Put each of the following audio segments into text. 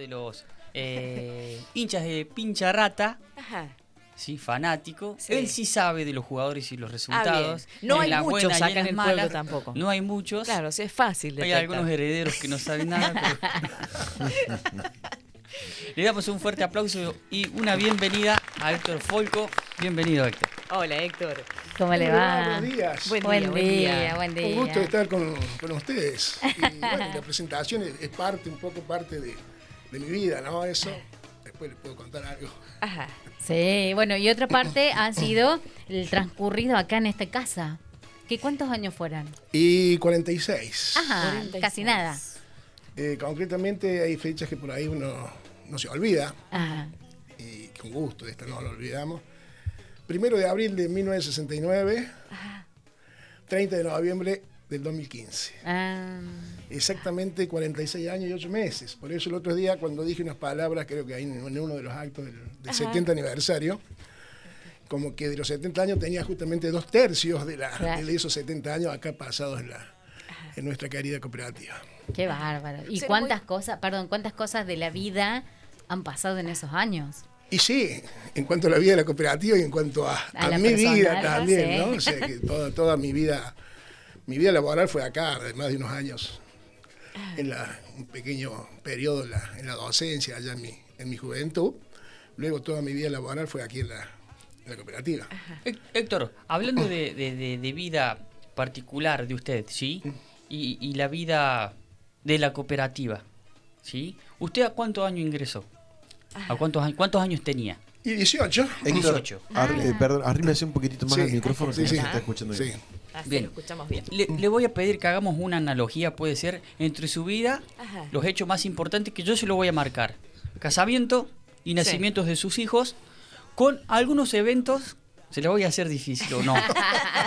de los hinchas de Pincha Rata. Ajá. Sí, fanático. Sí. Él sí sabe de los jugadores y los resultados. Bien. No En hay las muchos buenas y acá en el malas. pueblo tampoco. No hay muchos. Claro, sí, es fácil Hay detectar. algunos herederos que no saben nada. Le damos un fuerte aplauso y una bienvenida a Héctor Folco. Bienvenido, Héctor. Hola, Héctor. ¿Cómo le va? Buenos días. Buen día. Buen día. Un gusto estar con ustedes. Y bueno, la presentación es un poco parte de mi vida, ¿no? Eso, después les puedo contar algo. Ajá. Sí, bueno, y otra parte ha sido el transcurrido acá en esta casa. ¿Cuántos años fueron? Y 46. Ajá, 46. casi nada. Concretamente hay fechas que por ahí uno no se olvida. Ajá. Y con gusto, esta no lo olvidamos. 1 de abril de 1969, 30 de noviembre del 2015. Ah, Exactamente 46 años y 8 meses. Por eso el otro día, cuando dije unas palabras, creo que ahí en uno de los actos del 70 aniversario, como que de los 70 años tenía justamente 2/3 Claro. de esos 70 años acá pasados en nuestra querida cooperativa. qué bárbaro. ¿Y Será cuántas cosas de la vida han pasado en esos años? Y sí, en cuanto a la vida de la cooperativa y en cuanto a la mi vida personal, también, sí. ¿no? O sea, que toda mi vida laboral fue acá, además de unos años, un pequeño periodo en la docencia, allá en mi juventud. Luego toda mi vida laboral fue aquí en la cooperativa. Héctor, hablando de vida particular de usted, ¿sí? Y la vida de la cooperativa, ¿sí? ¿Usted a cuántos años ingresó? ¿A cuántos años tenía? Y 18. Héctor, 18. perdón, arrímese un poquito más Sí. al micrófono, Sí, que sí. no se está escuchando Sí. bien. Así Bien. lo escuchamos bien. Le voy a pedir que hagamos una analogía, puede ser, entre su vida, Ajá. los hechos más importantes que yo se lo voy a marcar. Casamiento y nacimientos de sus hijos, con algunos eventos, se le voy a hacer difícil o no,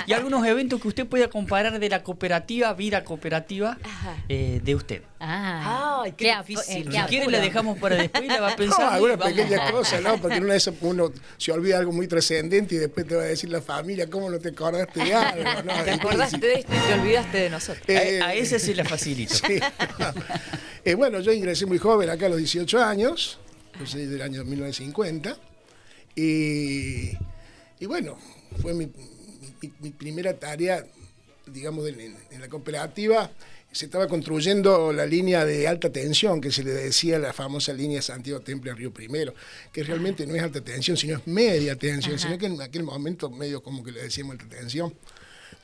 y algunos eventos que usted pueda comparar de la cooperativa, vida cooperativa, Ajá. de usted. Ay, qué difícil. Si quiere la dejamos para después y la va No, pensando. y algunas vamos. pequeñas cosas, ¿no? Porque en una de esas uno se olvida algo muy trascendente y después te va a decir la familia, ¿cómo no te acordaste de algo? ¿No? Te acordaste de esto y te olvidaste de nosotros. A ese se la facilito. Sí. Bueno, yo ingresé muy joven acá a los 18 años, yo soy del año 1950, y bueno, fue mi primera tarea, digamos, en la cooperativa. Se estaba construyendo la línea de alta tensión, que se le decía la famosa línea Santiago Temple a Río Primero, que realmente no es alta tensión, sino es media tensión, sino que en aquel momento medio como que le decíamos alta tensión.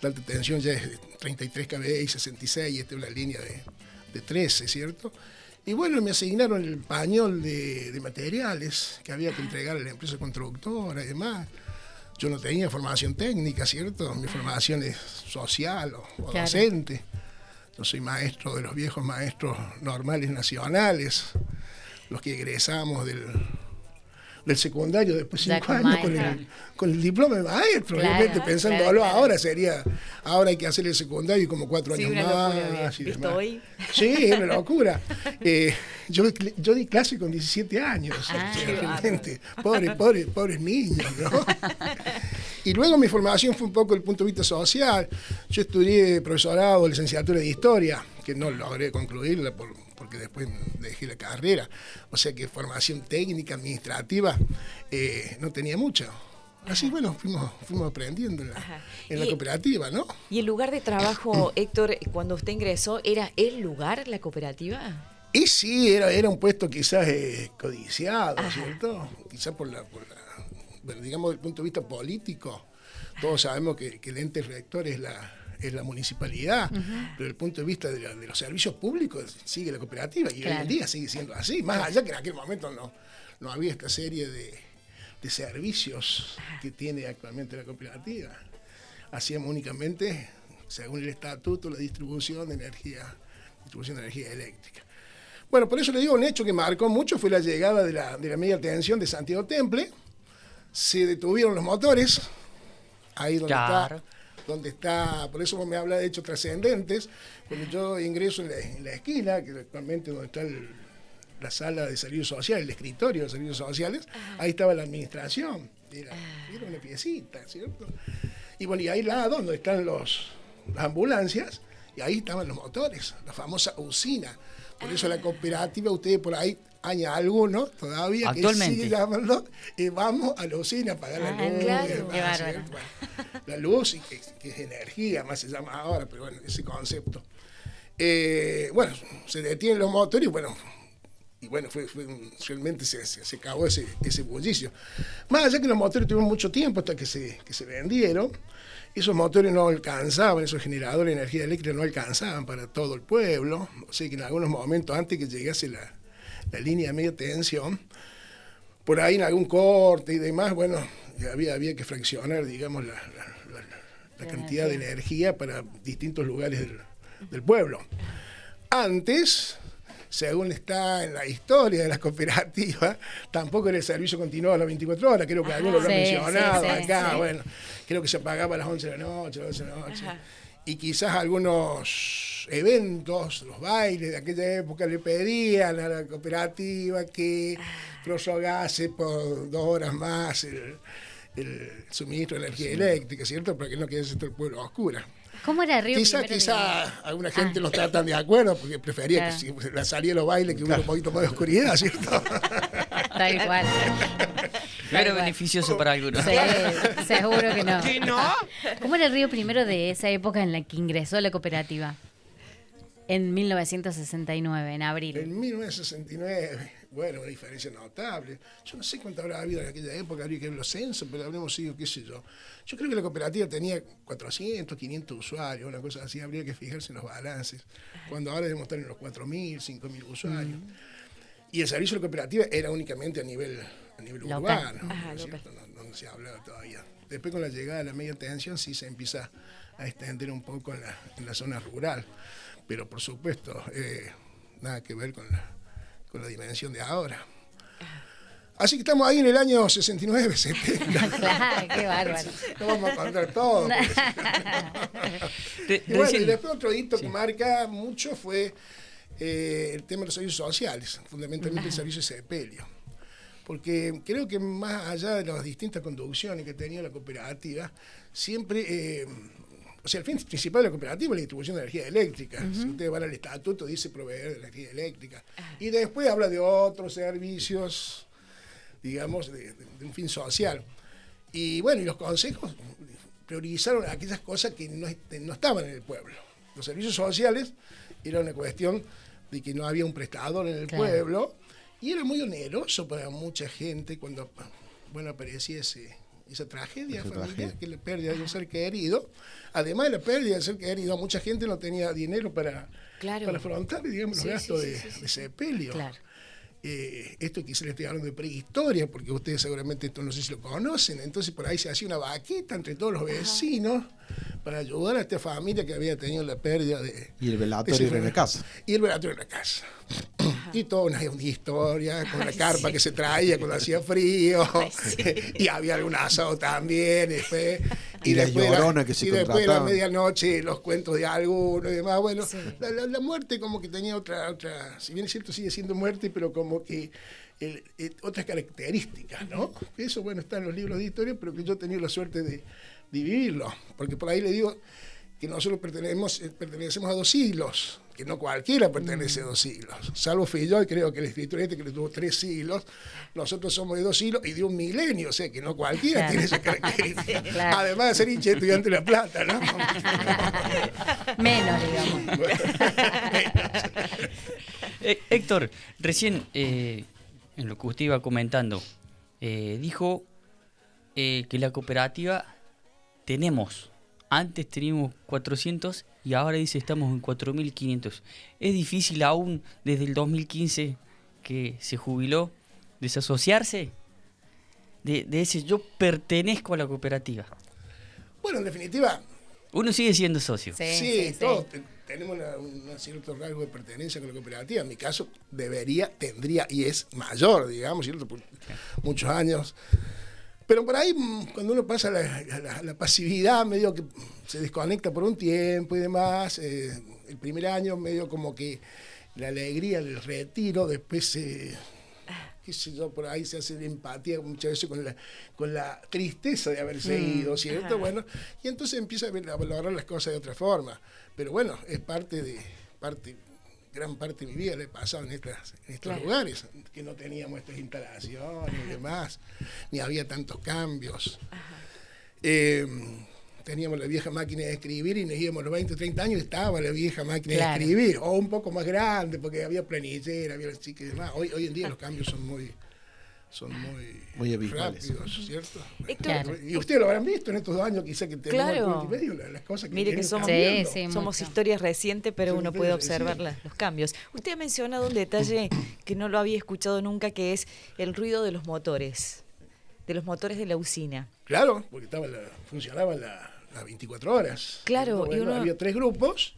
La alta tensión ya es 33 kV y 66, y esta es una línea de 13, ¿cierto? Y bueno, me asignaron el pañol de materiales que había que entregar a la empresa constructora y demás. Yo no tenía formación técnica, ¿cierto? Mi formación es social o Claro. docente. Yo soy maestro de los viejos maestros normales nacionales, los que egresamos del secundario después de Ya 5 con años maestro. con el diploma de maestro. Claro, Obviamente, pensándolo claro. ahora hay que hacer el secundario y como 4 Sí, años una más. locura, bien. y ¿Visto demás. hoy? Sí, es una locura. Yo di clase con 17 años, Ah, o sea, qué realmente. Pobres niños, ¿no? Y luego mi formación fue un poco desde el punto de vista social. Yo estudié profesorado, licenciatura de Historia, que no logré concluirla porque después dejé la carrera. O sea que formación técnica, administrativa, no tenía mucha. Así, bueno, fuimos aprendiendo en la Y- cooperativa, ¿no? ¿Y el lugar de trabajo, Héctor, cuando usted ingresó, era el lugar, la cooperativa? Y sí, era un puesto quizás codiciado, ¿cierto? Quizás bueno, digamos, desde el punto de vista político, todos sabemos que el ente rector es la municipalidad, pero desde el punto de vista de los servicios públicos sigue la cooperativa, y hoy Claro. en día sigue siendo así, más allá que en aquel momento no había esta serie de servicios que tiene actualmente la cooperativa. Hacíamos únicamente, según el estatuto, la distribución de energía eléctrica. Bueno, por eso le digo, un hecho que marcó mucho fue la llegada de la media tensión de Santiago Temple. Se detuvieron los motores, ahí Claro. donde está, por eso me habla de hechos trascendentes. Cuando yo ingreso en la esquina, que actualmente donde está la sala de servicios sociales, el escritorio de servicios sociales, ahí estaba la administración. Era una piecita, ¿cierto? Y bueno, y ahí al lado, donde están las ambulancias, y ahí estaban los motores, la famosa usina. Por eso la cooperativa, ustedes por ahí años algunos todavía Actualmente. que sigue llamando vamos a la usina a pagar la luz. claro, y demás, qué bárbaro. ¿cierto? Bueno, la luz, que es energía, más se llama ahora, pero bueno, ese concepto. Bueno, se detienen los motores y bueno, realmente se acabó ese bullicio. Más allá que los motores tuvieron mucho tiempo hasta que se vendieron, esos motores no alcanzaban, esos generadores de energía eléctrica no alcanzaban para todo el pueblo, o sea que en algunos momentos antes que llegase la línea de media tensión, por ahí en algún corte y demás, bueno, había que fraccionar, digamos, la cantidad de energía para distintos lugares del pueblo. Antes, según está en la historia de las cooperativas, tampoco era el servicio continuado a las 24 horas, creo que algunos lo han mencionado acá, bueno, creo que se apagaba a las 11 de la noche, a las 12 de la noche. Y quizás algunos eventos, los bailes de aquella época le pedían a la cooperativa que prorrogase por 2 horas más el suministro de energía eléctrica, ¿cierto? Para que no quedase todo el pueblo a oscuras. ¿Cómo era Río Primero de- Quizá alguna gente no estaba tan de acuerdo porque prefería Claro. que si la salía a los bailes que hubiera un poquito más de oscuridad, ¿cierto? Tal cual. No era Tal cual. beneficioso para algunos. Sí, seguro que no. ¿Que no? ¿Cómo era el Río Primero de esa época en la que ingresó a la cooperativa? En 1969, en abril. En 1969, bueno, una diferencia notable. Yo no sé cuánto habrá habido en aquella época, habría que ver los censos, pero habremos sido, qué sé yo. Yo creo que la cooperativa tenía 400, 500 usuarios, una cosa así, habría que fijarse en los balances, cuando ahora debemos estar en los 4.000, 5.000 usuarios. Y el servicio de la cooperativa era únicamente a nivel Local. urbano, Ajá, ¿no es local. cierto? No se hablaba todavía. Después con la llegada de la media tensión sí se empieza a extender un poco en la zona rural, pero por supuesto nada que ver con la dimensión de ahora. Así que estamos ahí en el año 69, 70. Claro, qué bárbaro. No vamos a contar todo. Y bueno, y Recién- después otro hito que marca mucho fue el tema de los servicios sociales, fundamentalmente el servicio de sepelio. Porque creo que más allá de las distintas conducciones que tenía la cooperativa, siempre, o sea, el fin principal de la cooperativa es la distribución de energía eléctrica. Si ustedes van al estatuto, dice proveer de energía eléctrica. Y después habla de otros servicios, digamos, de un fin social. Y bueno, y los consejos priorizaron aquellas cosas que no estaban en el pueblo. Los servicios sociales era una cuestión de que no había un prestador en el Claro. pueblo y era muy oneroso para mucha gente cuando aparecía esa tragedia Esa familiar, tragedia. que es la pérdida de un ser querido. Además de la pérdida del ser querido, mucha gente no tenía dinero para afrontar, digamos, los Sí, gastos sí, sí, sí, de sepelio. Claro. Esto quizá le estoy hablando de prehistoria, porque ustedes seguramente esto no sé si lo conocen, entonces por ahí se hacía una vaquita entre todos los vecinos para ayudar a esta familia que había tenido la pérdida de... Y el velatorio ese en la casa. Y el velatorio en la casa. Y toda una historia con la carpa que se traía cuando hacía frío. Y había algún asado también. Y la después llorona que se y después de la contrataban. medianoche los cuentos de alguno y demás. Bueno, Sí. la muerte como que tenía otra, si bien es cierto sigue siendo muerte, pero como que otras características, ¿no? Eso, bueno, está en los libros de historia, pero que yo he tenido la suerte de vivirlo. Porque por ahí le digo que nosotros pertenecemos a 2 siglos, que no cualquiera pertenece a 2 siglos. Salvo Filloy, creo que el escritor que le tuvo 3 siglos, nosotros somos de 2 siglos y de 1 milenio, o sea que no cualquiera Claro. tiene esa característica. Claro. Además de ser hincha estudiante de La Plata, ¿no? Menos, digamos. Héctor, recién en lo que usted iba comentando, dijo que la cooperativa antes teníamos 400 y ahora dice estamos en 4.500. ¿Es difícil aún desde el 2015 que se jubiló desasociarse de ese yo pertenezco a la cooperativa? Bueno, en definitiva, Uno sigue siendo socio. sí, todos tenemos un cierto rasgo de pertenencia con la cooperativa. En mi caso, tendría y es mayor, digamos, ¿cierto? Por muchos años. Pero por ahí, cuando uno pasa la pasividad, medio que se desconecta por un tiempo y demás. El primer año, medio como que la alegría del retiro, después qué sé yo, por ahí se hace la empatía muchas veces con la tristeza de haberse ido, ¿cierto? Bueno, y entonces empieza a valorar las cosas de otra forma. Pero bueno, es parte gran parte de mi vida la he pasado en estos Claro. lugares, que no teníamos estas instalaciones y demás, ni había tantos cambios. Teníamos la vieja máquina de escribir y nos íbamos los 20, 30 años y estaba la vieja máquina Claro. de escribir, o un poco más grande, porque había planillera, había las chicas y demás. Hoy en día los cambios son muy Muy abismales. rápidos, ¿cierto? Héctor, Claro. Y ustedes lo habrán visto en estos 2 años, quizá que tenemos Claro. el medio, las cosas que Mire que vienen somos, cambiando. Sí, sí. somos mucho. historias recientes, pero Sí, uno sí, puede sí, observar sí. los cambios. Usted ha mencionado un detalle que no lo había escuchado nunca, que es el ruido de los motores de la usina. Claro, porque funcionaba las 24 horas. Claro, Bueno, y uno- había 3 grupos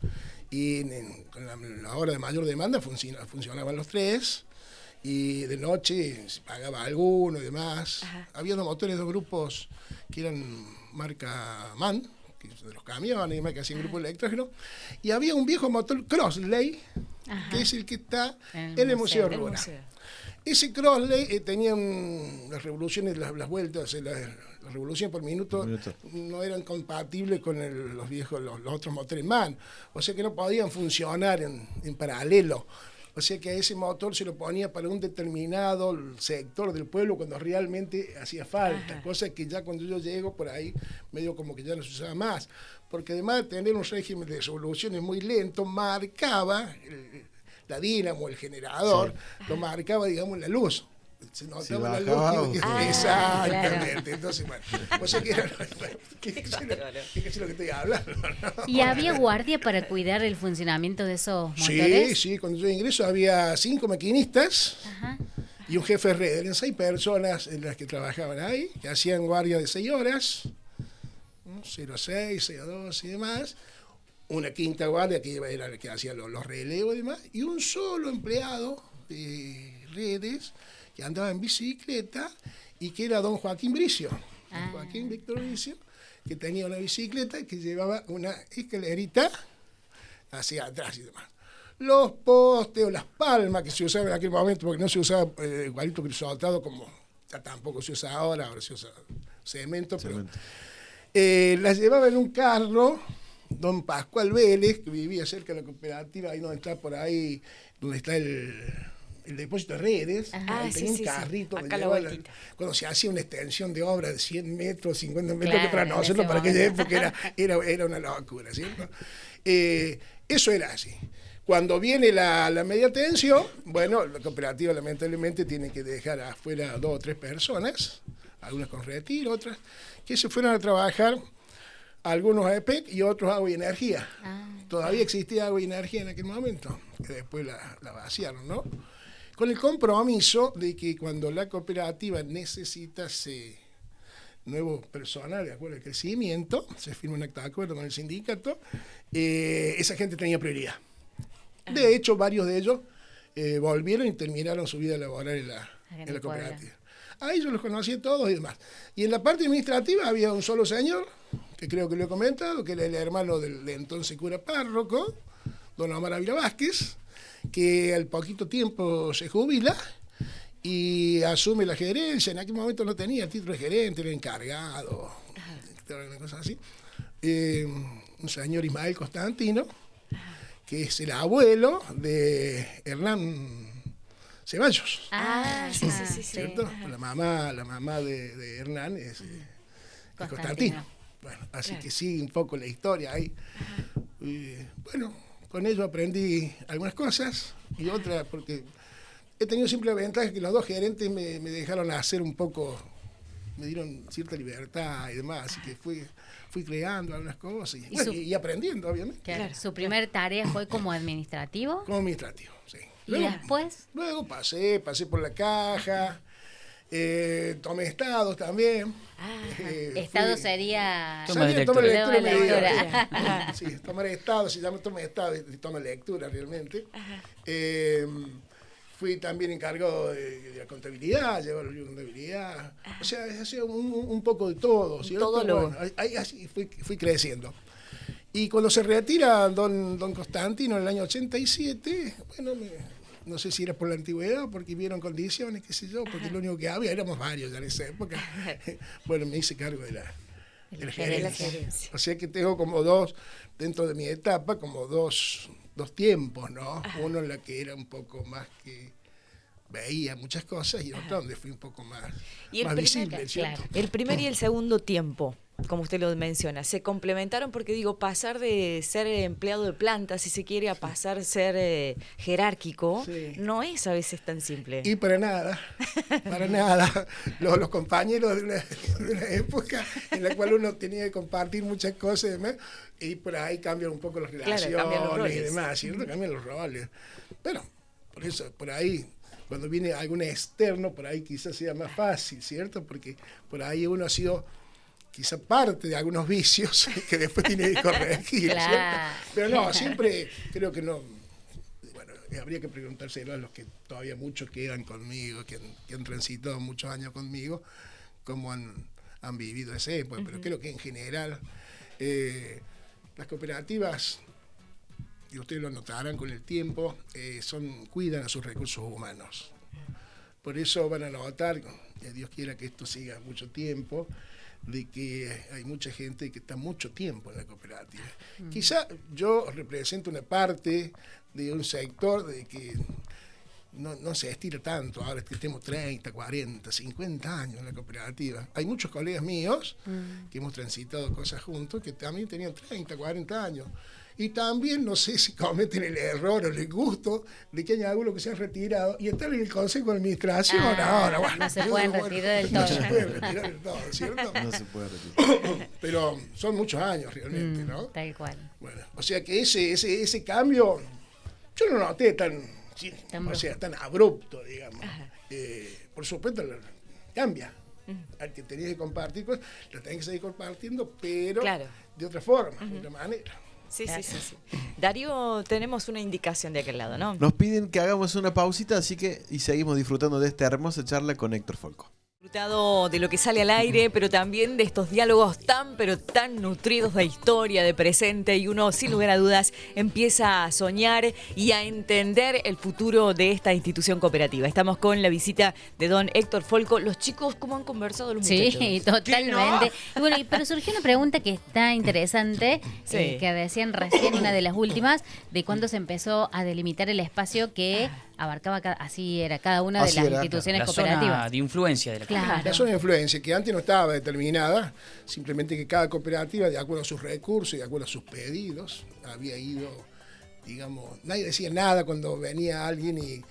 y con la hora de mayor demanda funcionaban los 3 y de noche se pagaba alguno y demás. Ajá. Había 2 motores, 2 grupos que eran marca MAN, que son de los camiones y demás, que hacían grupo electrógeno, y había un viejo motor Crossley, Ajá. que es el que está En el en el museo. Museo El Runa. museo. Ese Crossley tenía las revoluciones, las vueltas, las revoluciones por minuto, no eran compatibles con los otros motores MAN. O sea que no podían funcionar en paralelo. O sea que a ese motor se lo ponía para un determinado sector del pueblo cuando realmente hacía falta. Ajá. Cosa que ya cuando yo llego por ahí, medio como que ya no se usaba más. Porque además de tener un régimen de revoluciones muy lento, marcaba la dínamo, el generador, lo marcaba, digamos, la luz. Se notaba la bajaba, luz. Ah, Exactamente. claro. Entonces, bueno, o sea que era que es lo que estoy hablando, ¿no? ¿Y había guardia para cuidar el funcionamiento de esos Sí, motores? sí, cuando yo ingreso había 5 maquinistas Ajá. y un jefe de red. Eran 6 personas en las que trabajaban ahí, que hacían guardia de 6 horas, ¿no? 0-6, 6-2 y demás. Una quinta guardia que era la que hacía los relevos y demás, y un solo empleado de redes que andaba en bicicleta y que era don Joaquín Bricio. Ah. Joaquín Víctor Bricio, que tenía una bicicleta que llevaba una escalerita hacia atrás y demás. Los postes o las palmas que se usaban en aquel momento, porque no se usaba igualito cristalado como ya tampoco se usa ahora se usa cemento. Cemento. Pero, las llevaba en un carro don Pascual Vélez, que vivía cerca de la cooperativa, ahí donde está por ahí, donde está el depósito de redes. Ajá. Ahí Ah, tenía sí, un sí, sí. carrito Acá donde la llevaba vueltita. cuando se hacía una extensión de obra de 100 metros, 50 metros, Claro, que para en nosotros, ese para aquella momento. época era una locura, ¿cierto? Eso era así. Cuando viene la media tensión, bueno, la cooperativa lamentablemente tiene que dejar afuera 2 o 3 personas, algunas con retiro, otras que se fueron a trabajar, algunos a EPEC y otros a Agua y Energía. Ah, Todavía existía Agua y Energía en aquel momento, que después la vaciaron, ¿no? Con el compromiso de que cuando la cooperativa necesita nuevo personal de acuerdo al crecimiento, se firma un acta de acuerdo con el sindicato, esa gente tenía prioridad. De hecho, varios de ellos volvieron y terminaron su vida laboral en la el cooperativa. Ahí yo los conocí a todos y demás. Y en la parte administrativa había un solo señor, que creo que lo he comentado, que era el hermano del entonces cura párroco, don Omar Ávila Vázquez, que al poquito tiempo se jubila y asume la gerencia. En aquel momento no tenía título de gerente, era encargado, una cosa así. Un señor Ismael Constantino, que es el abuelo de Hernán Ceballos, Ah, sí, sí, sí, sí. ¿cierto? La mamá de Hernán es Constantino. Bueno, así Claro. que sigue un poco la historia ahí. Bueno, con ello aprendí algunas cosas y otras, porque he tenido siempre la ventaja que los 2 gerentes me dejaron hacer un poco, me dieron cierta libertad y demás, así que fui creando algunas cosas y, bueno, y aprendiendo, obviamente, claro. ¿Su primer tarea fue como administrativo? como administrativo, sí. ¿Y después? Luego pasé por la caja, tomé estados también. Estado fui- sería... Toma de Toma lectura. Toma de lectura. lectura. Ajá. Sí, tomar estado, se llama toma de estado y toma lectura realmente. Fui también encargado de la contabilidad, llevar el libro de contabilidad. O sea, hacía un poco de todo, ¿cierto? todólogo. Bueno, ahí así fui creciendo. Y cuando se retira don Constantino en el año 87, bueno, no sé si era por la antigüedad, porque vieron condiciones, qué sé yo, porque lo único que había, éramos varios ya en esa época. Bueno, me hice cargo de la De la gerencia. gerencia. O sea que tengo como 2, dentro de mi etapa, como 2 dos tiempos, ¿no? Uno en la que era un poco más que veía muchas cosas y otro donde fui un poco más visible, ¿cierto? Claro. El primer y el segundo tiempo, como usted lo menciona, se complementaron porque digo, pasar de ser empleado de planta, si se quiere, a pasar a ser jerárquico, no es a veces tan simple. Y para nada. Los compañeros de una época en la cual uno tenía que compartir muchas cosas y demás, y por ahí cambian un poco las relaciones cambian los roles. y demás, ¿cierto? Cambian los roles. Pero, por eso, por ahí, cuando viene algún externo, por ahí quizás sea más fácil, ¿cierto? Porque por ahí uno ha sido quizá parte de algunos vicios que después tiene que corregir, Claro. ¿cierto? Pero no, siempre creo que no. Bueno, habría que preguntárselo a los que todavía muchos quedan conmigo, que han transitado muchos años conmigo, cómo han vivido esa época. Pero creo que en general las cooperativas, y ustedes lo notarán con el tiempo, cuidan a sus recursos humanos. Por eso van a notar, que Dios quiera que esto siga mucho tiempo, de que hay mucha gente que está mucho tiempo en la cooperativa. Quizá yo represento una parte de un sector de que no se estira tanto, ahora que tenemos 30, 40, 50 años en la cooperativa. Hay muchos colegas míos que hemos transitado cosas juntos que también tenían 30, 40 años. Y también no sé si cometen el error o el gusto de que hay algunos que se han retirado y están en el consejo de administración ahora. Bueno, no se pueden retirar del todo. No se pueden retirar del todo, ¿cierto? No se puede retirar. Pero son muchos años realmente, ¿no? Tal cual. Bueno, o sea que ese cambio yo no lo noté tan abrupto, digamos. Por supuesto, cambia. Al que tenías que compartir cosas, lo tenés que seguir compartiendo, pero de otra forma, de otra manera. Sí. Darío, tenemos una indicación de aquel lado, ¿no? Nos piden que hagamos una pausita, y seguimos disfrutando de esta hermosa charla con Héctor Folco. Disfrutado de lo que sale al aire, pero también de estos diálogos tan nutridos de historia, de presente, y uno sin lugar a dudas empieza a soñar y a entender el futuro de esta institución cooperativa. Estamos con la visita de don Héctor Folco. Los chicos, ¿cómo han conversado los muchachos? Sí, totalmente. Y bueno, pero surgió una pregunta que está interesante, que decían recién, una de las últimas, de cuándo se empezó a delimitar el espacio que abarcaba, así era cada una de las instituciones la cooperativas. Zona de influencia de la cooperativa. La zona de influencia, que antes no estaba determinada, simplemente que cada cooperativa, de acuerdo a sus recursos y de acuerdo a sus pedidos, había ido, digamos, nadie decía nada cuando venía alguien y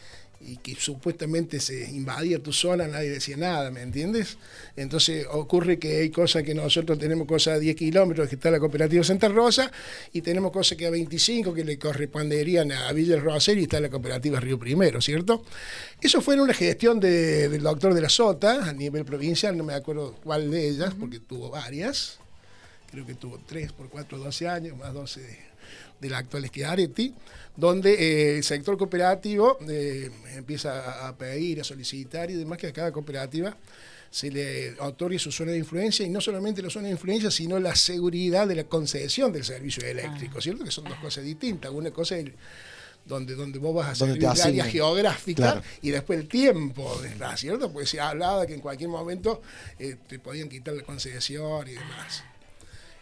que supuestamente se invadía tu zona, nadie decía nada, ¿me entiendes? Entonces ocurre que hay cosas que nosotros tenemos cosas a 10 kilómetros, que está la cooperativa Santa Rosa, y tenemos cosas que a 25 que le corresponderían a Villa del Rosario, y está la cooperativa Río Primero, ¿cierto? Eso fue en una gestión del doctor de la Sota, a nivel provincial, no me acuerdo cuál de ellas, porque tuvo varias, creo que tuvo 3 por 4, 12 años, más 12 de la actual Schiaretti, donde el sector cooperativo empieza a pedir, a solicitar y demás que a cada cooperativa se le otorgue su zona de influencia, y no solamente la zona de influencia, sino la seguridad de la concesión del servicio eléctrico, ¿cierto? Que son dos cosas distintas. Una cosa es donde vos vas a servir el área geográfica, y después el tiempo, ¿cierto? Porque se hablaba que en cualquier momento te podían quitar la concesión y demás.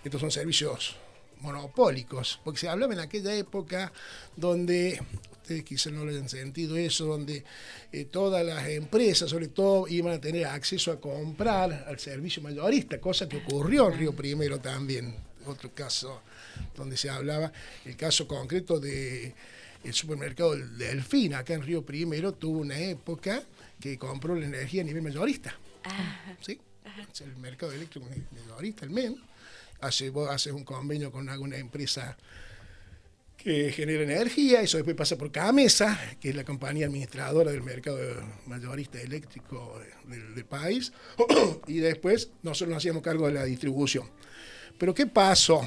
Estos son servicios monopólicos, porque se hablaba en aquella época donde, ustedes quizás no lo hayan sentido eso, donde todas las empresas, sobre todo, iban a tener acceso a comprar al servicio mayorista, cosa que ocurrió en Río Primero también. Otro caso donde se hablaba, el caso concreto del supermercado del Delfín, acá en Río Primero, tuvo una época que compró la energía a nivel mayorista. ¿Sí? Es el mercado eléctrico mayorista, el MEM. Vos haces un convenio con alguna empresa que genera energía, eso después pasa por Camesa, que es la compañía administradora del mercado mayorista eléctrico del país, y después nosotros nos hacíamos cargo de la distribución. Pero ¿qué pasó?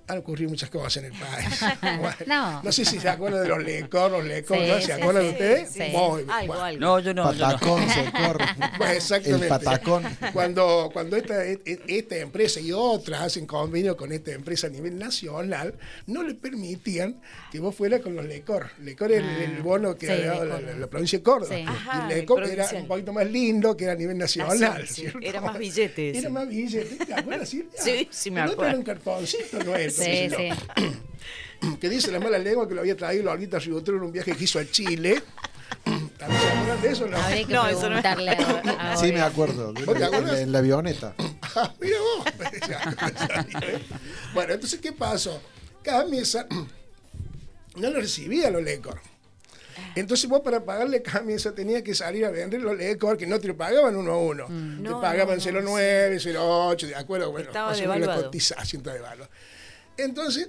Han ocurrido muchas cosas en el país. Bueno, no sé si se acuerdan de los lecor, ¿no? ¿Se acuerdan de ustedes? Sí. Muy bien. Algo. No, yo no. Patacón, Secor. Pues exactamente. El patacón. Cuando esta empresa y otras hacen convenio con esta empresa a nivel nacional, no le permitían que vos fueras con los lecor. Lecor es el bono que había dado la provincia de Córdoba. Sí. Y el lecor era un poquito más lindo, que era a nivel nacional. Sí, ¿cierto? era más billetes. Era más billetes, ¿te acuerdas, Silvia? Sí, me El otro acuerdo. era un cartoncito nuestro. Sí, qué sé yo. sí. que dice la mala lengua que lo había traído la Olguita Ribotero en un viaje que hizo a Chile. ¿También se acuerdan de eso? No. Habría que No, eso no. preguntarle a Sí, me Olga. acuerdo. ¿Vos te acuerdas? En la avioneta. Ah, mira vos. Bueno, entonces, ¿qué pasó? Cada mesa no lo recibía los lecor. Entonces vos para pagarle cada mesa tenías que salir a vender los lecor que no te lo pagaban uno a uno. Te No, pagaban no, 0,9, 0,8, ¿de acuerdo? Bueno, Estaba más o menos la devaluado. cotización está devaluada. Entonces,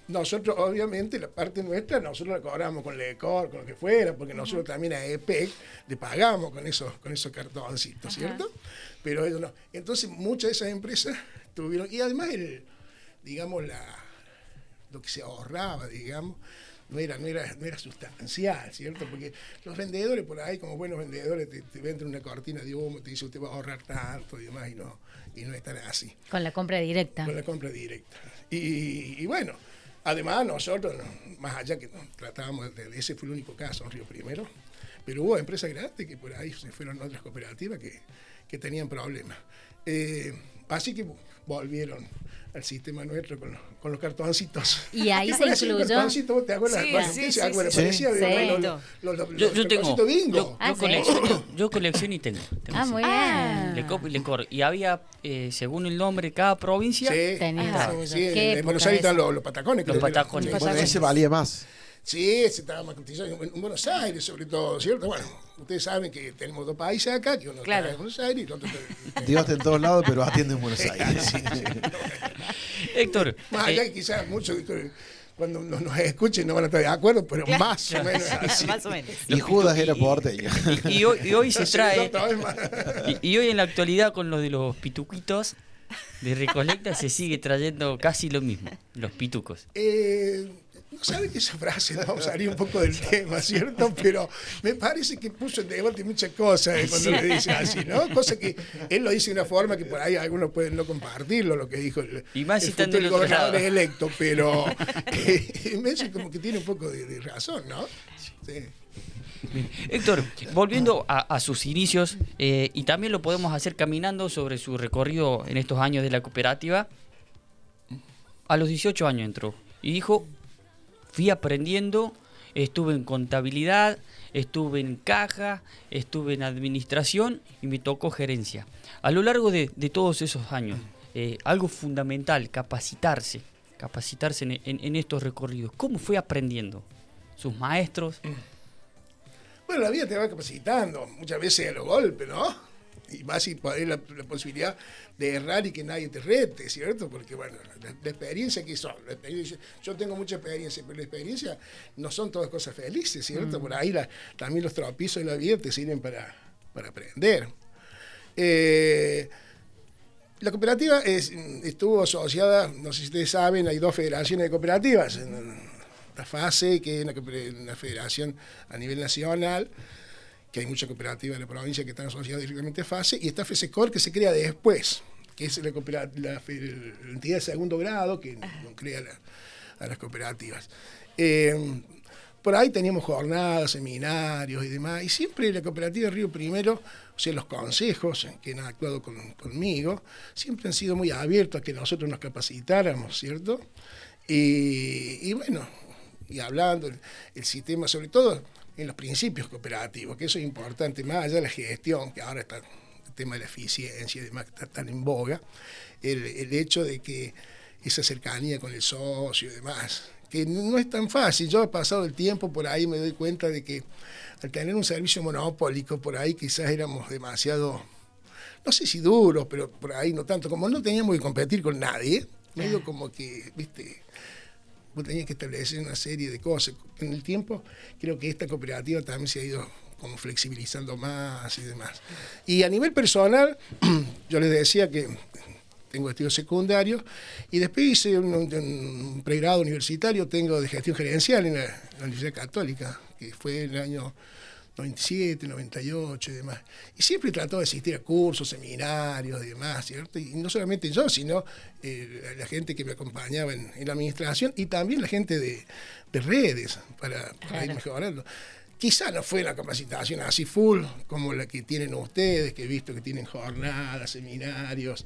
nosotros, obviamente, la parte nuestra, nosotros la cobramos con lecor, con lo que fuera, porque nosotros también a EPEC le pagamos con esos cartoncitos, ¿cierto? Pero ellos no. Entonces, muchas de esas empresas tuvieron, y además, digamos, lo que se ahorraba, digamos, no era sustancial, ¿cierto? Porque los vendedores por ahí, como buenos vendedores, te venden una cortina de humo, te dicen usted va a ahorrar tanto y demás, y no es tan así. Con la compra directa. Con la compra directa. Y bueno, además nosotros, más allá que tratábamos ese fue el único caso en Río Primero, pero hubo empresas grandes que por ahí se fueron a otras cooperativas que tenían problemas. Así que volvieron al sistema nuestro con los cartoncitos. Y ahí ¿Te se acuerdas de los incluyó. cartoncitos? ¿Te acuerdas? Sí, Bueno, sí, ¿quién sí, se acuerda? sí, Parecía sí. Yo tengo. cartoncitos bingo. Ah, ¿sí? Yo colecciono y tengo. Ah, sí. muy bien. Lecor y lecor. Y había, según el nombre de cada provincia, Sí, Tenía ah, suyo. sí, Qué en Buenos época Aires están esa. los patacones. Los creo que eran. patacones. Sí. Bueno, ese valía más. Sí, ese estaba más cotizado en Buenos Aires, sobre todo, ¿cierto? Bueno, ustedes saben que tenemos dos países acá, que uno Claro. está en Buenos Aires y el otro está Dios está en todos lados, pero atiende en Buenos Aires. Sí, sí. Héctor, Más allá que quizás muchos cuando nos escuchen no van a estar de acuerdo, pero más o menos así. Más o menos. Y Judas era porteño. y hoy se Sí, trae, otra vez más. y hoy en la actualidad con lo de los pituquitos de recolecta se sigue trayendo casi lo mismo, los pitucos. No sabe que esa frase no vamos a salir un poco del tema, ¿cierto? Pero me parece que puso en debate muchas cosas cuando le dice así, ¿no? Cosa que él lo dice de una forma que por ahí algunos pueden no compartirlo, lo que dijo Y más si el están futuro del otro gobernador lado. electo, pero me parece como que tiene un poco de razón, ¿no? Sí. Héctor, volviendo a sus inicios, y también lo podemos hacer caminando sobre su recorrido en estos años de la cooperativa, a los 18 años entró y dijo, fui aprendiendo, estuve en contabilidad, estuve en caja, estuve en administración y me tocó gerencia. A lo largo de todos esos años, algo fundamental, capacitarse en estos recorridos. ¿Cómo fue aprendiendo? ¿Sus maestros? Bueno, la vida te va capacitando, muchas veces a los golpes, ¿no? Y más si podés la posibilidad de errar y que nadie te rete, ¿cierto? Porque, bueno, la experiencia que son, yo tengo mucha experiencia, pero la experiencia no son todas cosas felices, ¿cierto? Por ahí también los tropiezos de la vida te sirven para aprender. La cooperativa estuvo asociada, no sé si ustedes saben, hay dos federaciones de cooperativas. La FASE, que es una federación a nivel nacional, que hay muchas cooperativas en la provincia que están asociadas directamente a FASE, y está FESECOR, que se crea después, que es la entidad de segundo grado que crea a las cooperativas. Por ahí teníamos jornadas, seminarios y demás, y siempre la cooperativa Río Primero, o sea, los consejos que han actuado conmigo, siempre han sido muy abiertos a que nosotros nos capacitáramos, ¿cierto? Y bueno, y hablando el sistema, sobre todo en los principios cooperativos, que eso es importante, más allá de la gestión, que ahora está el tema de la eficiencia y demás, que está tan en boga, el hecho de que esa cercanía con el socio y demás, que no es tan fácil. Yo he pasado el tiempo por ahí, me doy cuenta de que al tener un servicio monopólico, por ahí quizás éramos demasiado, no sé si duros, pero por ahí no tanto, como no teníamos que competir con nadie, medio como que, viste, vos tenías que establecer una serie de cosas. En el tiempo creo que esta cooperativa también se ha ido como flexibilizando más y demás. Y a nivel personal, yo les decía que tengo estudios secundarios y después hice un pregrado universitario, tengo de gestión gerencial en la Universidad Católica, que fue en el año 97, 98 y demás. Y siempre trató de asistir a cursos, seminarios y demás, ¿cierto? Y no solamente yo, sino la gente que me acompañaba en la administración y también la gente de redes para ir mejorando. Quizá no fue la capacitación así full como la que tienen ustedes, que he visto que tienen jornadas, seminarios,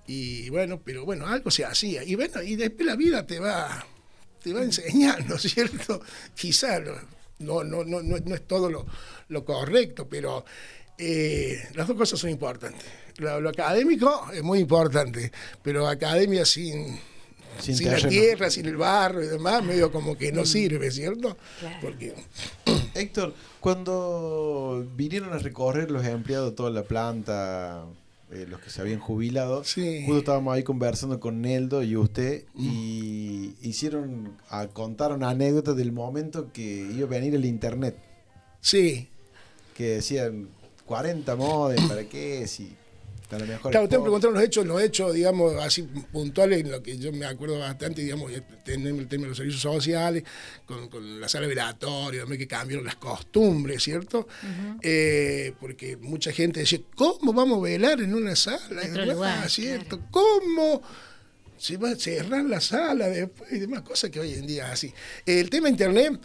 y bueno, pero bueno, algo se hacía. Y bueno, y después la vida te va te va enseñando, ¿cierto? Quizá no es todo lo correcto, pero las dos cosas son importantes. Lo académico es muy importante, pero academia sin la tierra, sin el barro y demás, medio como que no sirve, ¿cierto? Claro. Porque Héctor, cuando vinieron a recorrer los empleados de toda la planta, los que se habían jubilado, Sí. justo estábamos ahí conversando con Neldo y usted, y contaron anécdotas del momento que iba a venir el internet, sí. que decían 40 modems, ¿para qué? Si a lo mejor Claro, usted me preguntaron los hechos, digamos, así puntuales, en lo que yo me acuerdo bastante, digamos, en el tema de los servicios sociales, con la sala velatoria, que cambiaron las costumbres, ¿cierto? Porque mucha gente decía, ¿cómo vamos a velar en una sala? Otro lugar, ¿Cierto? ¿Cómo se va a cerrar la sala después? Y demás cosas que hoy en día es así. El tema internet...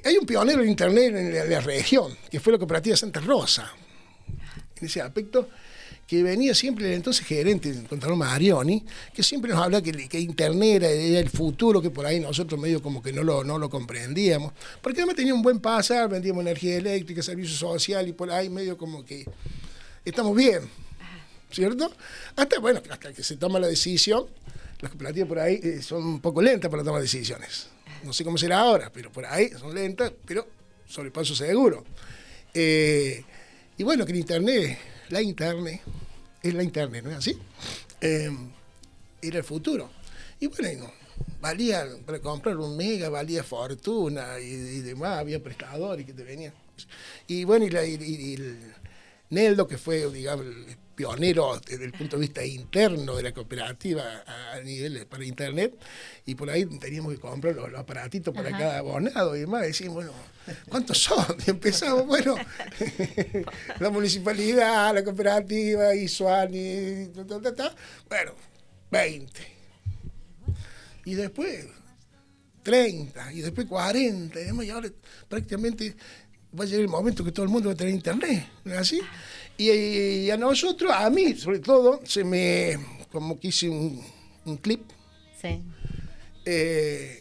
Hay un pionero en internet en la región, que fue la cooperativa Santa Rosa, en ese aspecto, que venía siempre el entonces gerente, el contador Marioni, que siempre nos hablaba que internet era el futuro, que por ahí nosotros medio como que no lo comprendíamos, porque además tenía un buen pasar, vendíamos energía eléctrica, servicio social, y por ahí medio como que estamos bien, ¿cierto? Hasta que se toma la decisión, las cooperativas por ahí son un poco lentas para tomar decisiones. No sé cómo será ahora, pero por ahí son lentas, pero sobrepaso seguro. Y bueno, que el internet, es la internet, ¿no es así? Era el futuro. Y bueno, valía, para comprar un mega valía fortuna y demás, había prestadores que te venían. Y bueno, y el Neldo, que fue, digamos, el pionero desde el punto de vista interno de la cooperativa a nivel para internet, y por ahí teníamos que comprar los aparatitos para cada abonado y demás. Decíamos, bueno, ¿cuántos son? Y empezamos, bueno, la municipalidad, la cooperativa, Isuani, bueno, 20. Y después 30, y después 40, y demás, y ahora prácticamente va a llegar el momento que todo el mundo va a tener internet, ¿no es así? Y a nosotros, a mí sobre todo, como que hice un clip. Sí.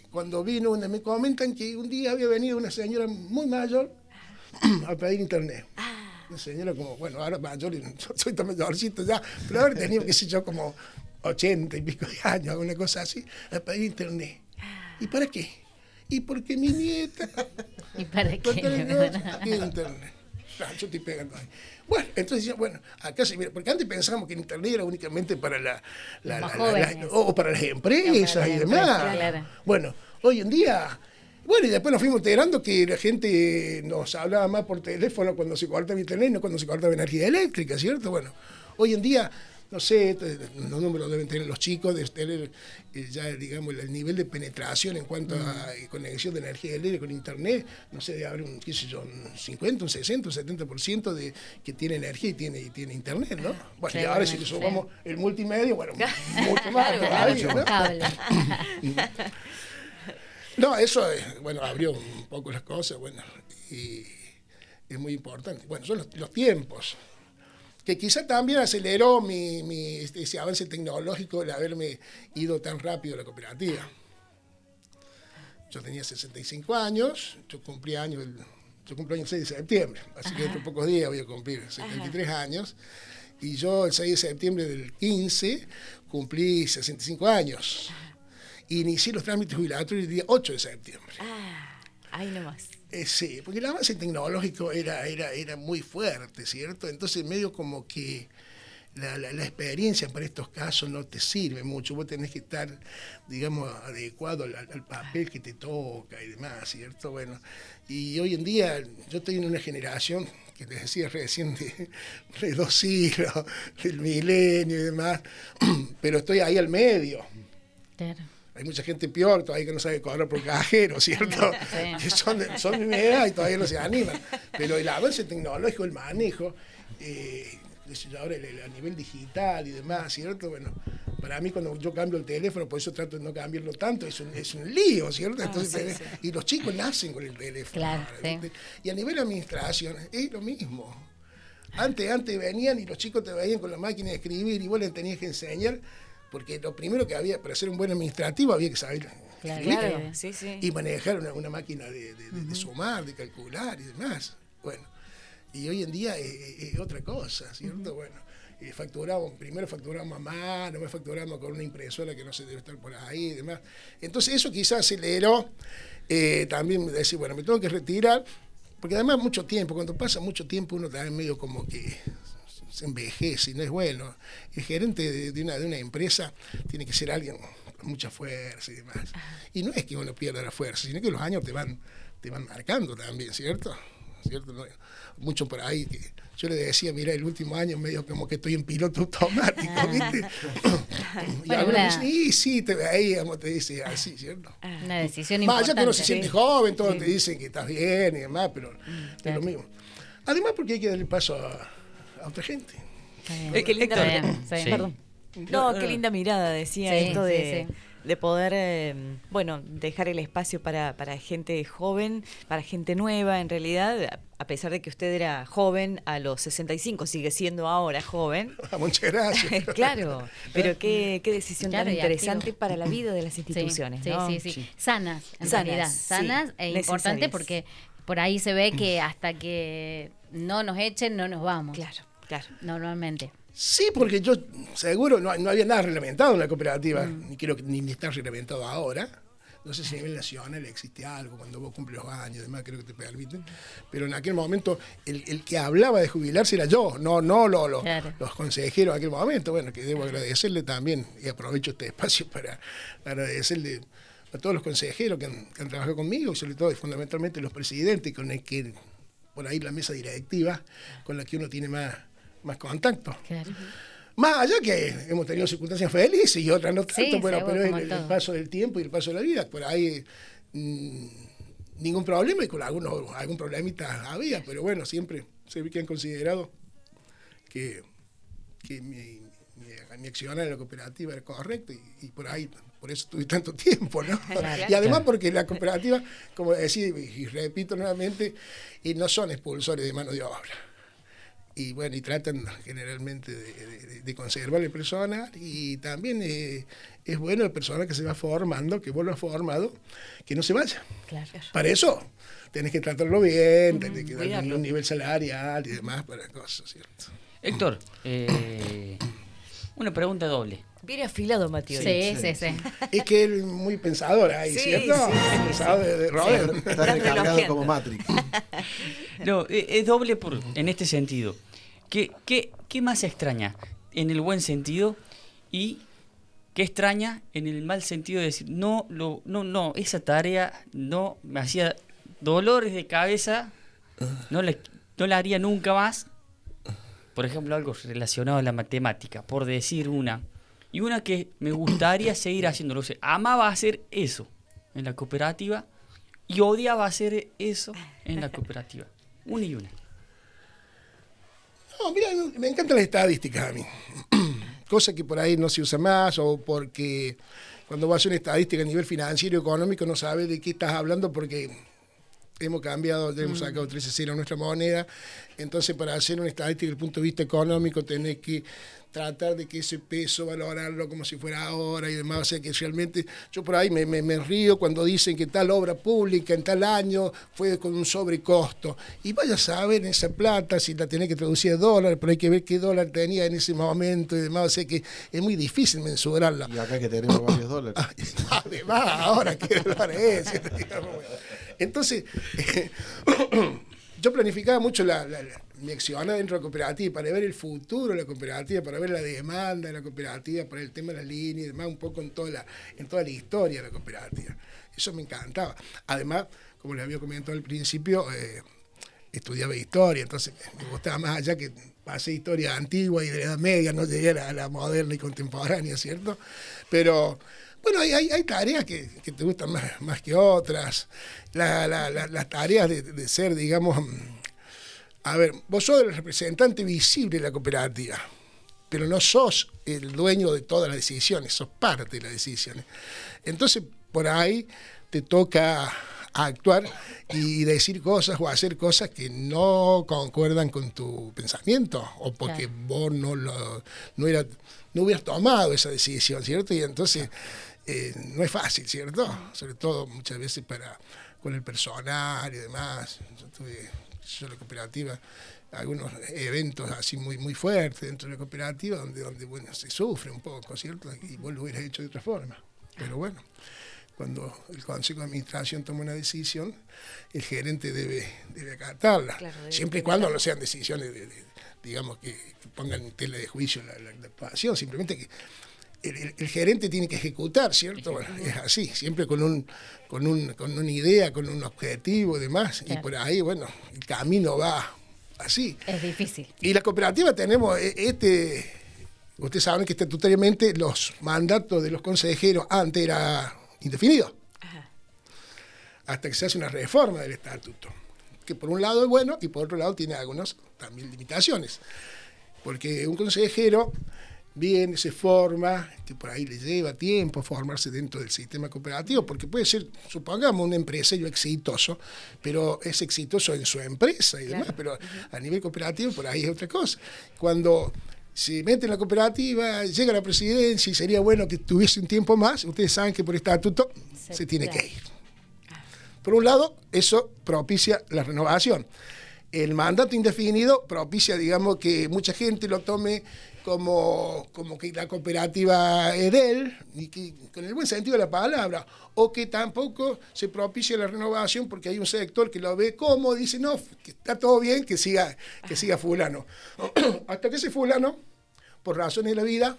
Cuando vino, me comentan que un día había venido una señora muy mayor a pedir internet. Una señora como, bueno, ahora mayor, yo soy tan mayorcito ya, pero ahora tenía, qué sé yo, como 80 y pico de años, alguna cosa así, a pedir internet. ¿Y para qué? Y porque mi nieta... ¿Y para qué? Quiere internet. Yo estoy pegando ahí. Bueno, entonces decía, bueno, acá se mira, porque antes pensábamos que el internet era únicamente para o para las empresas y demás. Claro. Bueno, hoy en día, bueno, y después nos fuimos enterando que la gente nos hablaba más por teléfono cuando se cortaba internet, no cuando se cortaba energía eléctrica, ¿cierto? Bueno, hoy en día, no sé, los números deben tener los chicos, de tener ya, digamos, el nivel de penetración en cuanto a conexión de energía eléctrica con internet, no sé, debe haber un 50, un 60, un 70% de que tiene energía y tiene internet, ¿no? Bueno, y ahora si le sumamos el multimedia, bueno, mucho más todavía, ¿no? Cable. No, eso, bueno, abrió un poco las cosas, bueno, y es muy importante. Bueno, son los tiempos, que quizá también aceleró ese avance tecnológico el haberme ido tan rápido a la cooperativa. Yo tenía 65 años, yo cumplo años el 6 de septiembre, así que dentro de pocos días voy a cumplir 73 años, y yo el 6 de septiembre del 15 cumplí 65 años. Inicié los trámites jubilatorios el día 8 de septiembre. Ahí nomás. Sí, porque el avance tecnológico era muy fuerte, ¿cierto? Entonces medio como que la experiencia para estos casos no te sirve mucho. Vos tenés que estar, digamos, adecuado al papel que te toca y demás, ¿cierto? Bueno, y hoy en día yo estoy en una generación que les decía recién de 2 siglos, del milenio y demás, pero estoy ahí al medio. Claro. Hay mucha gente peor todavía que no sabe cobrar por cajero, ¿cierto? Sí. Que son de mi edad y todavía no se animan. Pero el avance tecnológico, el manejo, ahora a nivel digital y demás, ¿cierto? Bueno, para mí cuando yo cambio el teléfono, por eso trato de no cambiarlo tanto, es un lío, ¿cierto? Entonces, y los chicos nacen con el teléfono. Claro, ahora, sí. Y a nivel administración es lo mismo. Antes venían y los chicos te veían con la máquina de escribir y vos les tenías que enseñar porque lo primero que había, para ser un buen administrativo, había que saber escribir Claro, sí, sí. y manejar una máquina de sumar, de calcular y demás. Bueno, y hoy en día es otra cosa, ¿cierto? Bueno, primero facturábamos a mano, después facturábamos con una impresora que no se debe estar por ahí y demás. Entonces eso quizás aceleró también decir, bueno, me tengo que retirar, porque además mucho tiempo, cuando pasa mucho tiempo uno también medio como que se envejece y no es bueno. El gerente de una empresa tiene que ser alguien con mucha fuerza y demás. Y no es que uno pierda la fuerza, sino que los años te van marcando también, ¿cierto? No, mucho por ahí que yo le decía, mira, el último año medio como que estoy en piloto automático, ¿viste? Y Bueno, algunos dicen, sí, te veíamos, te dice así, ¿cierto? Una decisión Más importante. allá que uno se siente joven, todos Sí. te dicen que estás bien y demás, pero es lo mismo. Además porque hay que darle paso a otra gente. Está bien. Qué linda Está bien, sí. Perdón. No, qué linda mirada, decía Sí, esto sí. de poder, bueno, dejar el espacio para gente joven, para gente nueva, en realidad, a pesar de que usted era joven a los 65, sigue siendo ahora joven. Muchas gracias. Claro, pero qué decisión Claro, tan y interesante activo. para la vida de las Sí, instituciones, sí, ¿no? sí. Sanas, en Sanas, realidad. sí. Sanas e importante Necesarias. porque por ahí se ve que hasta que no nos echen, no nos vamos. Claro, claro. Normalmente. Sí, porque yo seguro no había nada reglamentado en la cooperativa, ni creo que ni está reglamentado ahora. No sé si a nivel nacional existe algo, cuando vos cumples los años y demás, creo que te permiten. Pero en aquel momento el que hablaba de jubilarse era yo, no Claro. los consejeros en aquel momento. Bueno, que debo agradecerle también, y aprovecho este espacio para agradecerle a todos los consejeros que han trabajado conmigo, y sobre todo y fundamentalmente los presidentes, con el que por ahí la mesa directiva, con la que uno tiene más contacto. Claro. Más allá que hemos tenido circunstancias felices y otras no tanto, Sí, bueno, seguro, pero como el todo. paso del tiempo y el paso de la vida, por ahí ningún problema, y con algún problemita había, pero bueno, siempre se ve que han considerado que mi accionar en la cooperativa era correcta y por ahí, por eso tuve tanto tiempo, ¿no? Claro. Y además porque la cooperativa, como decía y repito nuevamente, no son expulsores de mano de obra. Y bueno, y tratan generalmente de conservar el personal, y también es bueno el personal que se va formando, que vos lo has formado, que no se vaya. Claro. Para eso tenés que tratarlo bien, tenés que darle cuidarlo. un nivel salarial y demás para cosas, ¿cierto? Héctor, una pregunta doble. Viene afilado, Mateo. Sí. Es que él es muy pensador ahí, Sí, ¿cierto? sí, sí, Pensador de Robert. Está recargado como Matrix. No, es doble en este sentido. ¿Qué más extraña en el buen sentido y qué extraña en el mal sentido de decir, no, esa tarea no me hacía dolores de cabeza, no la haría nunca más? Por ejemplo, algo relacionado a la matemática, por decir una. Y una que me gustaría seguir haciéndolo. O sea, amaba hacer eso en la cooperativa y odiaba hacer eso en la cooperativa. Una y una. No, mira, me encantan las estadísticas a mí. Cosa que por ahí no se usa más, o porque cuando vas a hacer una estadística a nivel financiero y económico no sabes de qué estás hablando, porque hemos cambiado, hemos sacado 13 nuestra moneda. Entonces, para hacer una estadística desde el punto de vista económico tenés que tratar de que ese peso valorarlo como si fuera ahora y demás. O sea que realmente yo por ahí me río cuando dicen que tal obra pública en tal año fue con un sobrecosto. Y vaya a saber esa plata si la tenés que traducir a dólar, pero hay que ver qué dólar tenía en ese momento y demás. O sea que es muy difícil mensurarla. Y acá que tenemos varios dólares. Además, ahora qué dólar es. Entonces, yo planificaba mucho mi acción dentro de la cooperativa para ver el futuro de la cooperativa, para ver la demanda de la cooperativa, para el tema de la línea y demás, un poco en toda la historia de la cooperativa. Eso me encantaba. Además, como les había comentado al principio, estudiaba historia, entonces me gustaba más allá que pasé historia antigua y de la Edad Media, no llegué a la moderna y contemporánea, ¿cierto? Pero bueno, hay tareas que te gustan más que otras. Las tareas de ser, digamos, a ver, vos sos el representante visible de la cooperativa, pero no sos el dueño de todas las decisiones, sos parte de las decisiones. Entonces, por ahí te toca a actuar y decir cosas o hacer cosas que no concuerdan con tu pensamiento o porque vos no hubieras tomado esa decisión, ¿cierto? Y entonces no es fácil, ¿cierto? Sobre todo muchas veces con el personal y demás. Yo tuve la cooperativa, algunos eventos así muy, muy fuertes dentro de la cooperativa donde bueno, se sufre un poco, ¿cierto? Y vos lo hubieras hecho de otra forma. Pero bueno, cuando el Consejo de Administración toma una decisión, el gerente debe acatarla. Claro, siempre y cuando no sean decisiones, digamos, que pongan en tela de juicio la actuación. Simplemente que el gerente tiene que ejecutar, ¿cierto? Bueno, es así, siempre con una idea, con un objetivo y demás. Claro. Y por ahí, bueno, el camino va así. Es difícil. Y la cooperativa tenemos ustedes saben que estatutariamente los mandatos de los consejeros antes era indefinido. Ajá. Hasta que se hace una reforma del estatuto, que por un lado es bueno y por otro lado tiene algunas también limitaciones. Porque un consejero viene, se forma, que por ahí le lleva tiempo formarse dentro del sistema cooperativo, porque puede ser, supongamos, un empresario exitoso, pero es exitoso en su empresa y demás, pero a nivel cooperativo por ahí es otra cosa. Cuando se mete en la cooperativa, llega a la presidencia y sería bueno que tuviese un tiempo más, ustedes saben que por estatuto se tiene que ir. Por un lado, eso propicia la renovación. El mandato indefinido propicia, digamos, que mucha gente lo tome como que la cooperativa es de él, y que, con el buen sentido de la palabra, o que tampoco se propicia la renovación porque hay un sector que lo ve como, dice, no, que está todo bien, que siga fulano. Hasta que ese fulano, por razones de la vida,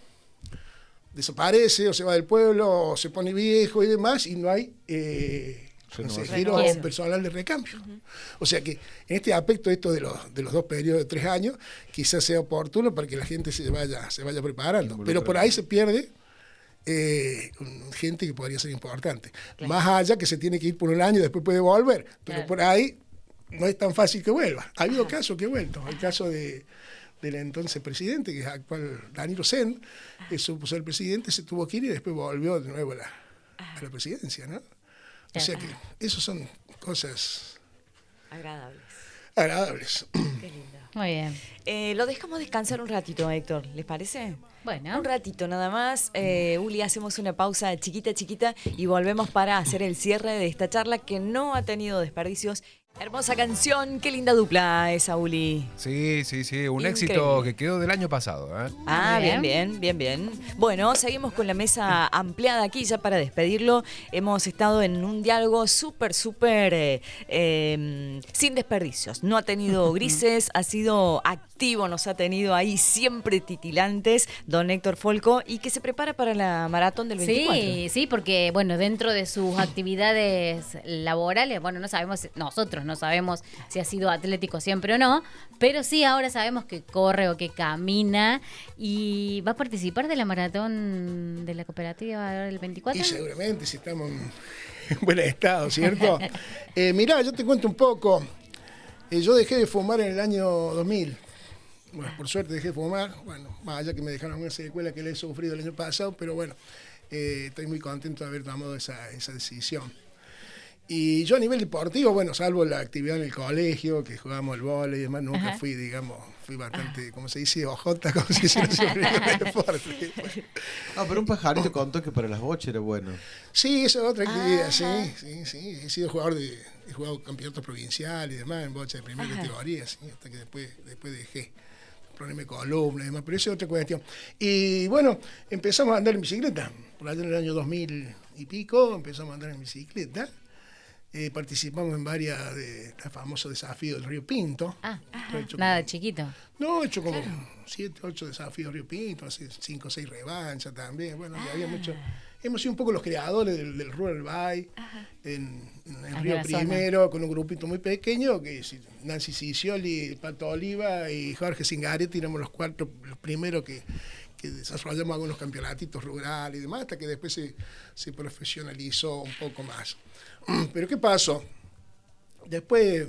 desaparece, o se va del pueblo, o se pone viejo y demás, y no hay consejero o personal de recambio. O sea que en este aspecto, esto de los 2 periodos de 3 años, quizás sea oportuno para que la gente se vaya preparando. Pero por ahí se pierde gente que podría ser importante. Claro. Más allá que se tiene que ir por un año y después puede volver. Pero por ahí no es tan fácil que vuelva. Ha habido casos que he vuelto. El caso del entonces presidente, que es actual Danilo Sen, que supo ser presidente, se tuvo que ir y después volvió de nuevo a la presidencia, ¿no? O sea que esas son cosas agradables. Qué lindo. Muy bien. Lo dejamos descansar un ratito, Héctor, ¿les parece? Bueno. Un ratito nada más. Uli, hacemos una pausa chiquita y volvemos para hacer el cierre de esta charla que no ha tenido desperdicios. Hermosa canción, qué linda dupla esa, Uli. Sí, un increíble éxito que quedó del año pasado. Ah, bien. Bueno, seguimos con la mesa ampliada aquí ya para despedirlo. Hemos estado en un diálogo súper sin desperdicios. No ha tenido grises, ha sido activo, nos ha tenido ahí siempre titilantes, don Héctor Folco, y que se prepara para la maratón del 24. Sí, porque bueno, dentro de sus actividades laborales, bueno, nosotros no sabemos si ha sido atlético siempre o no, pero sí ahora sabemos que corre o que camina y va a participar de la maratón de la cooperativa el 24. Y seguramente, si estamos en buen estado, ¿cierto? Mirá, yo te cuento un poco. Yo dejé de fumar en el año 2000. Bueno, por suerte dejé de fumar. Bueno, más allá que me dejaron una secuela que le he sufrido el año pasado, pero bueno, estoy muy contento de haber tomado esa decisión. Y yo a nivel deportivo, bueno, salvo la actividad en el colegio, que jugábamos el vóley y demás, nunca fui bastante, como se dice, ojota, como se dice en el deporte. Pero un pajarito contó que para las bochas era bueno. Sí, esa es otra actividad, sí. He sido he jugado campeonatos provinciales y demás, en bocha de primera categoría, sí, hasta que después dejé. Problema de columna y demás, pero esa es otra cuestión. Y bueno, empezamos a andar en bicicleta. Por allá en el año 2000 y pico empezamos a andar en bicicleta. Participamos en varias de los famosos desafíos del Río Pinto. Nada chiquito. No, he hecho como 7, 8 desafíos del Río Pinto, hace 5 o 6 revanchas también. Bueno, y había mucho. Hemos sido un poco los creadores del Rural Bike en Río Primero, con un grupito muy pequeño, que Nancy Cicioli, Pato Oliva y Jorge Singaretti éramos los primeros que desarrollamos algunos campeonatitos rurales y demás, hasta que después se profesionalizó un poco más. Pero ¿qué pasó? Después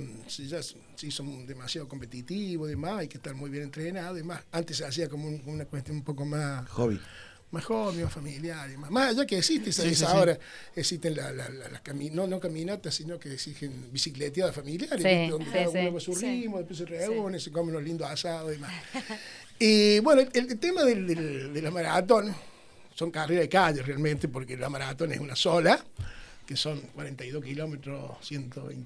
ya se hizo demasiado competitivo y demás, hay que estar muy bien entrenado y demás. Antes se hacía como una cuestión un poco más... Hobby. más joven, más familiar. Y más allá que existe ahora, existen las no caminatas, sino que exigen bicicleteadas familiares, donde cada uno va a su ritmo, después se reúne, se comen unos lindos asados y demás. Y bueno, el tema de la maratón, son carreras de calle realmente, porque la maratón es una sola, que son 42 kilómetros,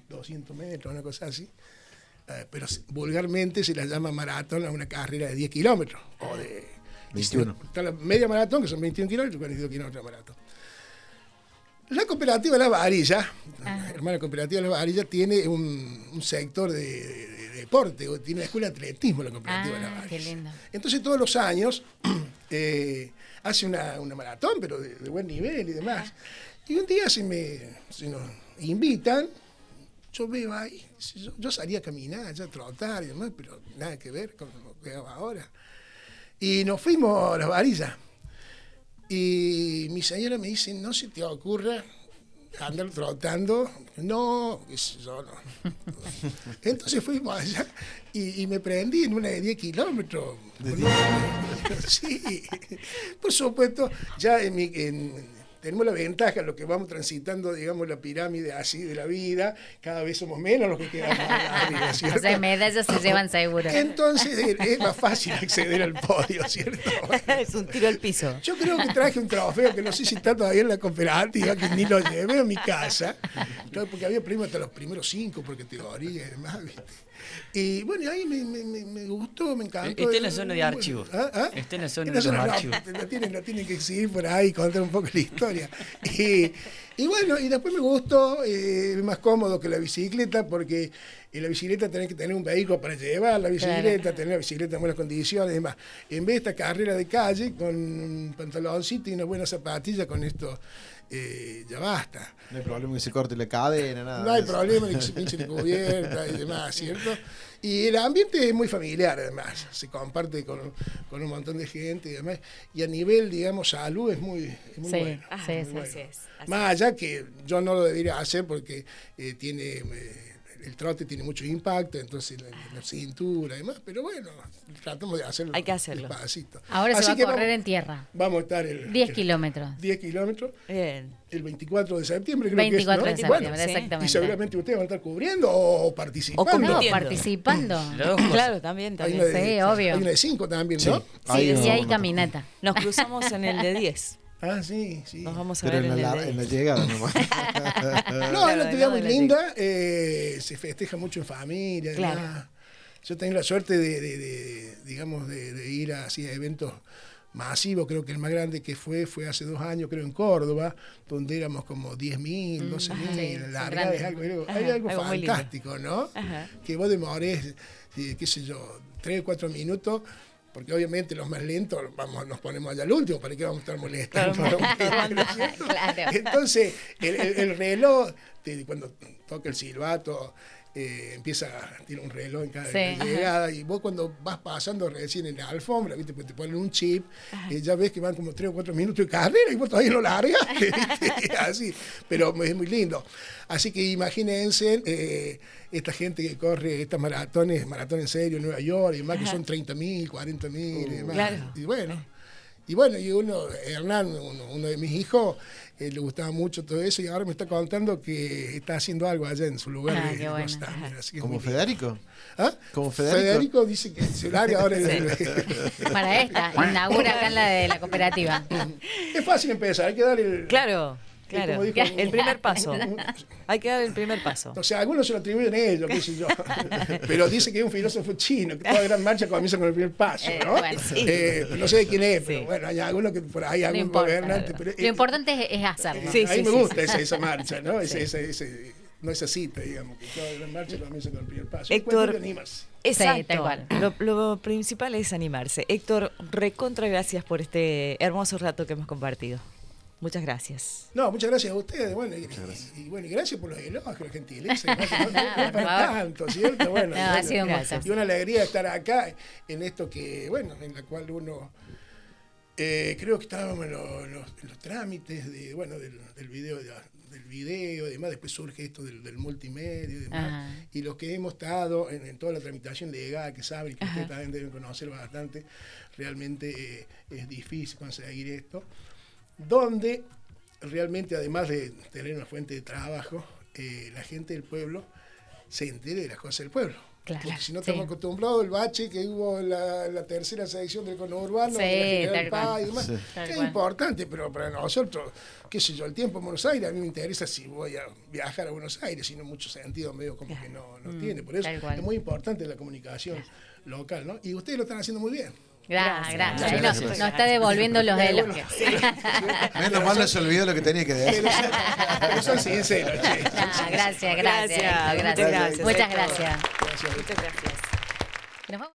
200 metros, una cosa así. Pero vulgarmente se la llama maratón a una carrera de 10 kilómetros, o de 21. Está la media maratón, que son 21 kilómetros, 42 kilómetros de maratón. La cooperativa Las Varillas, la hermana cooperativa Las Varillas, tiene un sector de deporte, tiene una escuela de atletismo la cooperativa Las Varillas. Qué lindo. Entonces todos los años hace una maratón, pero de buen nivel y demás. Y un día se nos invitan, yo veo ahí, yo salía a caminar, a trotar y demás, pero nada que ver con lo que hago ahora. Y nos fuimos a Las Varillas. Y mi señora me dice, no se te ocurra andar trotando. No, yo no. Entonces fuimos allá y me prendí en una de 10 kilómetros. Sí, por supuesto, ya tenemos la ventaja, los que vamos transitando, digamos, la pirámide así de la vida, cada vez somos menos los que quedamos arriba, ¿cierto? O sea, medallas se llevan seguro. Entonces es más fácil acceder al podio, ¿cierto? Es un tiro al piso. Yo creo que traje un trofeo que no sé si está todavía en la cooperativa, que ni lo llevé a mi casa, porque había premios hasta los primeros 5 por categoría y demás, ¿viste? Y bueno, ahí me gustó, me encantó. Está en la zona de archivos. Está en la zona de los archivos. La tienen que seguir por ahí y contar un poco la historia. Y bueno, y después me gustó, es más cómodo que la bicicleta, porque en la bicicleta tenés que tener un vehículo para llevar la bicicleta, tener la bicicleta en buenas condiciones y demás. En vez de esta carrera de calle, con un pantaloncito y una buena zapatilla, con esto ya basta. No hay problema que se corte la cadena, nada. No hay problema de que se pinche la cubierta y demás, ¿cierto? Y el ambiente es muy familiar, además. Se comparte con un montón de gente y demás. Y a nivel, digamos, salud es muy Sí, bueno. sí, muy sí, bueno. así es. Más allá que yo no lo debería hacer porque tiene... el trote tiene mucho impacto, entonces la cintura y demás, pero bueno, tratamos de hacerlo. Hay que hacerlo. Despacito. Ahora se Así va a que correr en tierra. Vamos a estar 10 kilómetros. 10 kilómetros, Bien. el 24 de septiembre, creo 24 que de es, ¿no? septiembre, Bueno, sí. exactamente. Y seguramente ustedes van a estar cubriendo o participando. O No, compitiendo. participando. Las dos cosas. Claro, también. Hay una de, Sí, obvio. Hay una de 5 también, ¿no? Sí, Y hay una- caminata. Nos cruzamos en el de 10. Ah, sí, sí. Nos vamos a Pero ver en en la, el de en la 10. llegada nomás. No, es una actividad no, muy de la linda, se festeja mucho en familia, Claro. además. Yo tengo la suerte de ir así a eventos masivos, creo que el más grande que fue hace 2 años, creo, en Córdoba, donde éramos como 10.000, 12.000, sí, la son larga grandes. es algo, Ajá, hay algo algo muy lindo. fantástico, ¿no? Ajá. Que vos demores, qué sé yo, 3 o 4 minutos, porque obviamente los más lentos nos ponemos allá al último, ¿para qué vamos a estar molestando? ¿Cierto? Claro. Entonces, el reloj, cuando toca el silbato, tiene un reloj en cada Sí. llegada, y vos cuando vas pasando recién en la alfombra, ¿viste? Pues te ponen un chip, ya ves que van como 3 o 4 minutos de carrera y vos todavía no largaste, ¿viste? Así, pero es muy lindo. Así que imagínense esta gente que corre estas maratones en serio en Nueva York y demás, que son 30.000, 40.000 y demás. Claro. Y bueno, Hernán, uno de mis hijos, le gustaba mucho todo eso y ahora me está contando que está haciendo algo allá en su lugar Ah, de qué bueno. Los Tangers, así que es ¿Como muy lindo. Federico? ¿Ah? ¿Como Federico? Dice que el horario ahora Para esta, inaugura acá en la de la cooperativa. es fácil empezar, hay que dar el... Claro, claro. como dijo El primer paso. Hay que dar el primer paso. O sea, algunos se lo atribuyen a ellos, qué sé yo. Pero dice que es un filósofo chino, que toda gran marcha comienza con el primer paso, ¿no? Bueno. Sí. No sé de quién es, pero Sí. bueno, hay algunos que por ahí, No algún importa. gobernante. Pero, Lo importante es hacerlo. Sí, a mí me sí, gusta esa marcha, ¿no? No esa cita, digamos, que toda gran marcha comienza con el primer paso. Héctor, Cuestión de animarse. Exacto. Sí, tal cual. Lo principal es animarse. Héctor, recontra gracias por este hermoso rato que hemos compartido. Muchas gracias. No, muchas gracias a ustedes. Bueno, y gracias por los elogios, la gentileza. No es Por para favor. tanto, ¿cierto? Bueno, No, ha sido un gusto. y una alegría estar acá en esto que, bueno, en la cual uno. Creo que estábamos en los trámites del video del video y demás, después surge esto del multimedia y demás, Ajá. y los que hemos estado en toda la tramitación legal, que saben y que ustedes también deben conocer bastante, realmente es difícil conseguir esto, donde realmente además de tener una fuente de trabajo, la gente del pueblo se entere de las cosas del pueblo. Claro, Porque si no sí. estamos acostumbrados al bache que hubo en la tercera sección del conurbano, Sí, de la tal General Paz cual. y demás, Sí. Tal que es cual. importante, pero para nosotros, qué sé yo, el tiempo en Buenos Aires, a mí me interesa si voy a viajar a Buenos Aires, si no mucho sentido, medio como que no tiene. Por eso tal cual. es muy importante la comunicación local, ¿no? Y ustedes lo están haciendo muy bien. Gracias. Gracias. Ahí Gracias. nos está devolviendo los elogios. Menos mal no se olvidó lo que tenía que decir. Pero son sinceros, che. Ah, gracias, Gracias, Héctor, muchas gracias, Muchas Héctor. gracias. Gracias. Muchas gracias. Nos vamos.